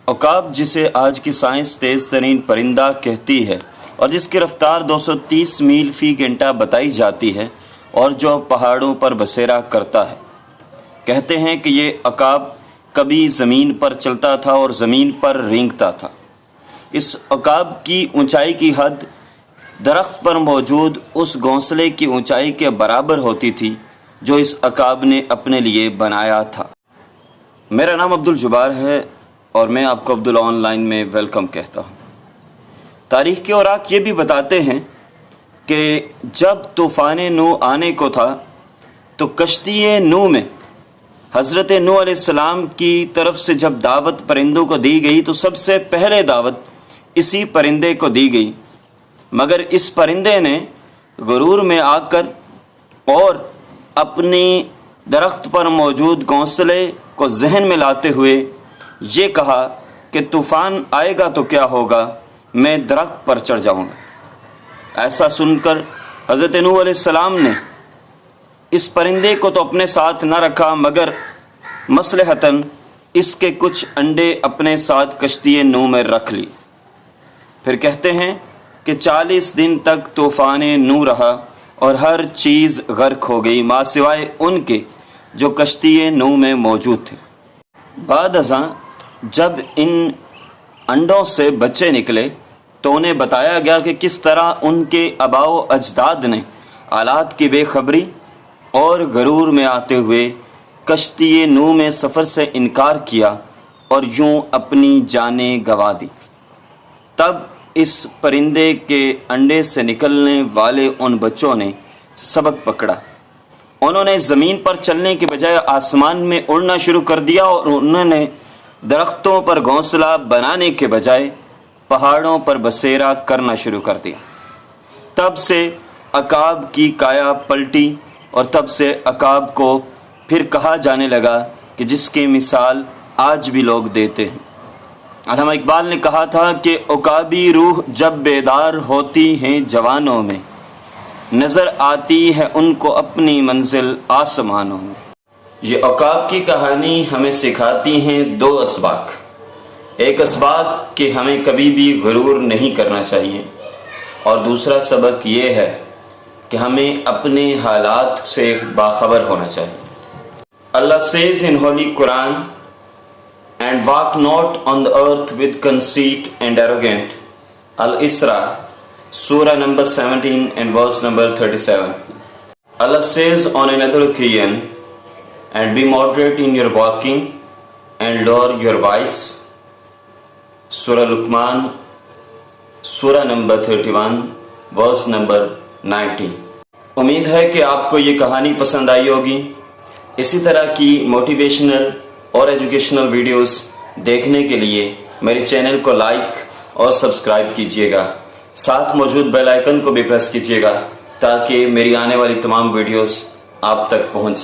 عقاب جسے آج کی سائنس تیز ترین پرندہ کہتی ہے اور جس کی رفتار 230 میل فی گھنٹہ بتائی جاتی ہے اور جو پہاڑوں پر بسیرا کرتا ہے، کہتے ہیں کہ یہ عقاب کبھی زمین پر چلتا تھا اور زمین پر رینگتا تھا۔ اس عقاب کی اونچائی کی حد درخت پر موجود اس گھونسلے کی اونچائی کے برابر ہوتی تھی جو اس عقاب نے اپنے لیے بنایا تھا۔ میرا نام عبدالجبار ہے اور میں آپ کو عبداللہ آن لائن میں ویلکم کہتا ہوں۔ تاریخ کے اوراق یہ بھی بتاتے ہیں کہ جب طوفان نوح آنے کو تھا تو کشتی نوح میں حضرت نوح علیہ السلام کی طرف سے جب دعوت پرندوں کو دی گئی تو سب سے پہلے دعوت اسی پرندے کو دی گئی، مگر اس پرندے نے غرور میں آ کر اور اپنی درخت پر موجود گھونسلے کو ذہن میں لاتے ہوئے یہ کہا کہ طوفان آئے گا تو کیا ہوگا، میں درخت پر چڑھ جاؤں گا۔ ایسا سن کر حضرت نوح علیہ السلام نے اس پرندے کو تو اپنے ساتھ نہ رکھا، مگر مصلحتاً اس کے کچھ انڈے اپنے ساتھ کشتی نوح میں رکھ لی۔ پھر کہتے ہیں کہ 40 دن تک طوفان نوح رہا اور ہر چیز غرق ہو گئی ما سوائے ان کے جو کشتی نوح میں موجود تھے۔ بعد ازاں جب ان انڈوں سے بچے نکلے تو انہیں بتایا گیا کہ کس طرح ان کے آباء و اجداد نے آلات کی بے خبری اور غرور میں آتے ہوئے کشتی نوح میں سفر سے انکار کیا اور یوں اپنی جانیں گنوا دی۔ تب اس پرندے کے انڈے سے نکلنے والے ان بچوں نے سبق پکڑا۔ انہوں نے زمین پر چلنے کے بجائے آسمان میں اڑنا شروع کر دیا اور انہوں نے درختوں پر گھونسلہ بنانے کے بجائے پہاڑوں پر بسیرا کرنا شروع کر دیا۔ تب سے عقاب کی کایا پلٹی اور تب سے عقاب کو پھر کہا جانے لگا کہ جس کی مثال آج بھی لوگ دیتے ہیں۔ علامہ اقبال نے کہا تھا کہ عقابی روح جب بیدار ہوتی ہیں جوانوں میں، نظر آتی ہے ان کو اپنی منزل آسمانوں میں۔ یہ عقاب کی کہانی ہمیں سکھاتی ہیں دو اسباق۔ ایک اسباق کہ ہمیں کبھی بھی غرور نہیں کرنا چاہیے، اور دوسرا سبق یہ ہے کہ ہمیں اپنے حالات سے باخبر ہونا چاہیے۔ Allah says in Holy Quran, "And walk not on the earth with conceit and arrogant." Al-Isra, Surah number 17 and verse number 37. Allah says on another occasion, "And be moderate in your walking and lower your voice." Surah Luqman, Surah number 31, verse number 90. امید ہے کہ آپ کو یہ کہانی پسند آئی ہوگی۔ اسی طرح کی موٹیویشنل اور ایجوکیشنل ویڈیوز دیکھنے کے لیے میرے چینل کو لائک اور سبسکرائب کیجیے گا، ساتھ موجود بیل آئیکن کو بھی پریس کیجیے گا تاکہ میری آنے والی تمام ویڈیوز آپ تک پہنچ